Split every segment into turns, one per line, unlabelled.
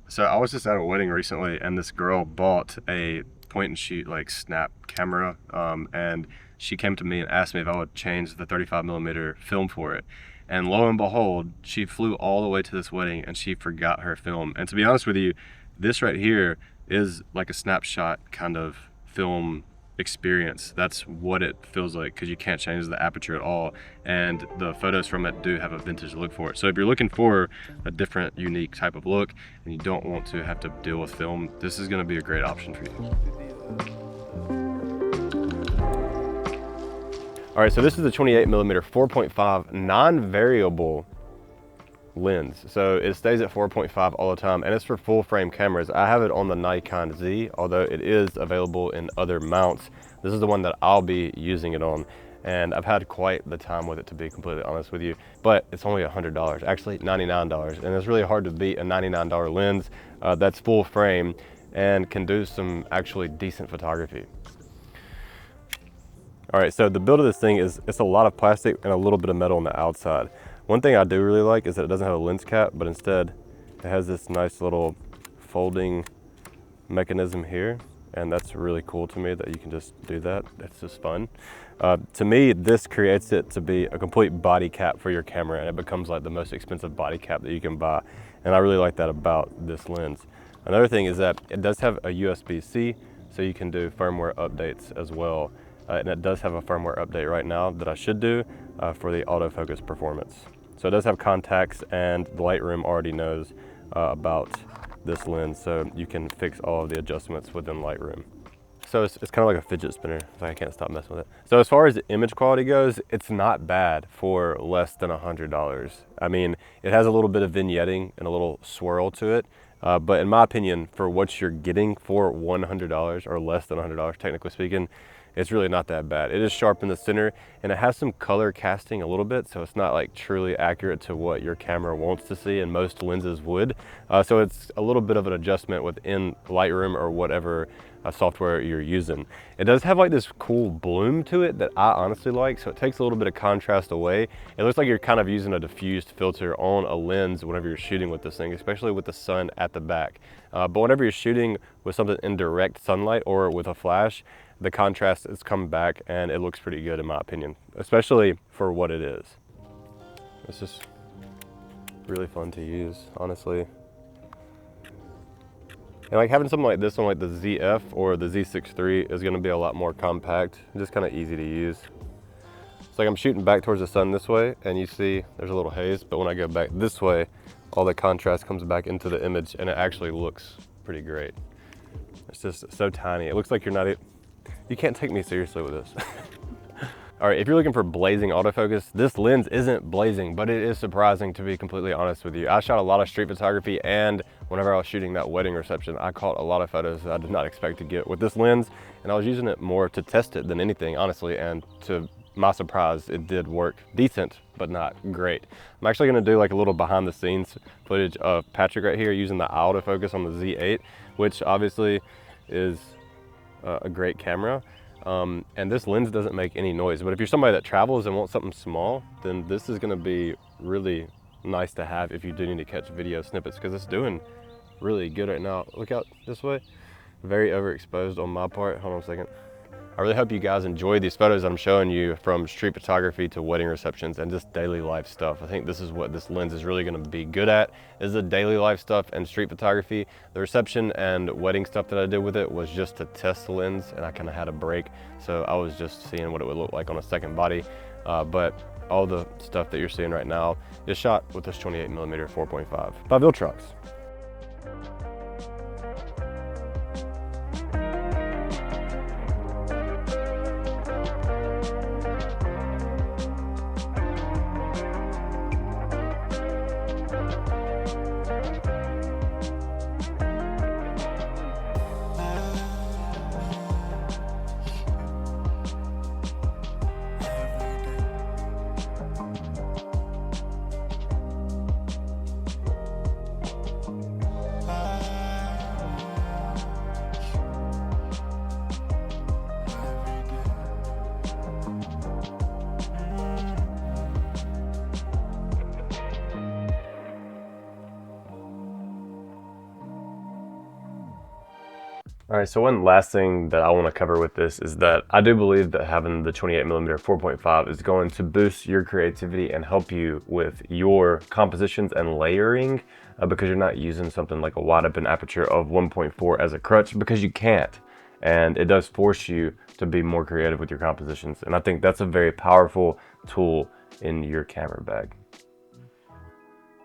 So I was just at a wedding recently, and this girl bought a point and shoot like snap camera, and she came to me and asked me if I would change the 35 millimeter film for it. And lo and behold, she flew all the way to this wedding and she forgot her film. And to be honest with you, this right here is like a snapshot kind of film experience. That's what it feels like, because you can't change the aperture at all, and the photos from it do have a vintage look for it. So if you're looking for a different, unique type of look and you don't want to have to deal with film, this is going to be a great option for you. All right, so this is the 28 millimeter 4.5 non-variable lens. So it stays at 4.5 all the time, and it's for full frame cameras. I have it on the Nikon Z, although it is available in other mounts. This is the one that I'll be using it on, and I've had quite the time with it, to be completely honest with you. But it's only $100, actually $99, and it's really hard to beat a $99 lens that's full frame and can do some actually decent photography. All right, so the build of this thing is, it's a lot of plastic and a little bit of metal on the outside. One thing I do really like is that it doesn't have a lens cap, but instead it has this nice little folding mechanism here. And that's really cool to me that you can just do that. It's just fun. To me, this creates it to be a complete body cap for your camera, and it becomes like the most expensive body cap that you can buy. And I really like that about this lens. Another thing is that it does have a USB-C, so you can do firmware updates as well. And it does have a firmware update right now that I should do for the autofocus performance. So it does have contacts, and the Lightroom already knows about this lens, so you can fix all of the adjustments within Lightroom. So it's kind of like a fidget spinner. I can't stop messing with it. So as far as the image quality goes, it's not bad for less than $100. I mean, it has a little bit of vignetting and a little swirl to it. But in my opinion, for what you're getting for $100 or less than $100, technically speaking, it's really not that bad. It is sharp in the center, and it has some color casting a little bit, so it's not like truly accurate to what your camera wants to see, and most lenses would. So it's a little bit of an adjustment within Lightroom or whatever software you're using. It does have like this cool bloom to it that I honestly like, so it takes a little bit of contrast away. It looks like you're kind of using a diffused filter on a lens whenever you're shooting with this thing, especially with the sun at the back. But whenever you're shooting with something in direct sunlight or with a flash, the contrast is coming back and it looks pretty good in my opinion, especially for what it is. It's just really fun to use, honestly. And like having something like this on like the ZF or the Z6 III is gonna be a lot more compact, just kind of easy to use. It's like I'm shooting back towards the sun this way, and you see there's a little haze, but when I go back this way, all the contrast comes back into the image and it actually looks pretty great. It's just so tiny. It looks like you can't take me seriously with this. All right, if you're looking for blazing autofocus, this lens isn't blazing, but it is surprising, to be completely honest with you. I shot a lot of street photography, and whenever I was shooting that wedding reception, I caught a lot of photos that I did not expect to get with this lens, and I was using it more to test it than anything, honestly, and to my surprise, it did work decent, but not great. I'm actually gonna do like a little behind the scenes footage of Patrick right here using the autofocus on the Z8, which obviously is a great camera. And this lens doesn't make any noise, but if you're somebody that travels and wants something small, then this is gonna be really nice to have if you do need to catch video snippets, because it's doing really good right now. Look out this way. Very overexposed on my part. Hold on a second. I really hope you guys enjoy these photos I'm showing you, from street photography to wedding receptions and just daily life stuff. I think this is what this lens is really gonna be good at, is the daily life stuff and street photography. The reception and wedding stuff that I did with it was just to test the lens, and I kind of had a break. So I was just seeing what it would look like on a second body. But all the stuff that you're seeing right now is shot with this 28mm 4.5 by Viltrox. All right, so one last thing that I want to cover with this is that I do believe that having the 28mm 4.5 is going to boost your creativity and help you with your compositions and layering, because you're not using something like a wide open aperture of 1.4 as a crutch, because you can't. And it does force you to be more creative with your compositions. And I think that's a very powerful tool in your camera bag.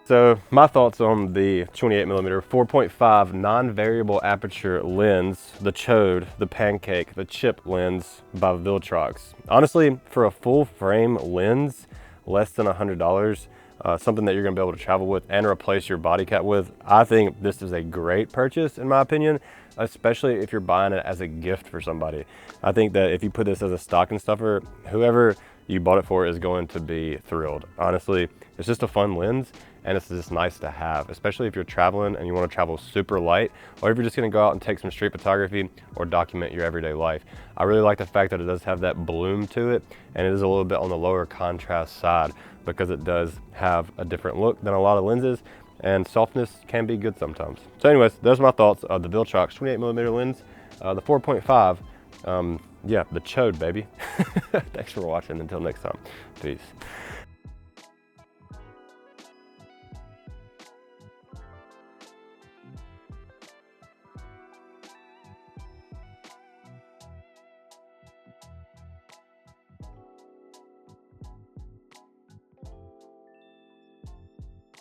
So my thoughts on the 28mm 4.5 non-variable aperture lens, the Chode, the Pancake, the Chip lens by Viltrox. Honestly, for a full frame lens, less than $100, something that you're gonna be able to travel with and replace your body cap with, I think this is a great purchase in my opinion, especially if you're buying it as a gift for somebody. I think that if you put this as a stocking stuffer, whoever you bought it for is going to be thrilled. Honestly, it's just a fun lens and it's just nice to have, especially if you're traveling and you want to travel super light, or if you're just going to go out and take some street photography or document your everyday life. I really like the fact that it does have that bloom to it, and it is a little bit on the lower contrast side because it does have a different look than a lot of lenses, and softness can be good sometimes. So anyways, those are my thoughts of the Viltrox 28mm lens, the 4.5. Yeah, the Chode, baby. Thanks for watching. Until next time, peace.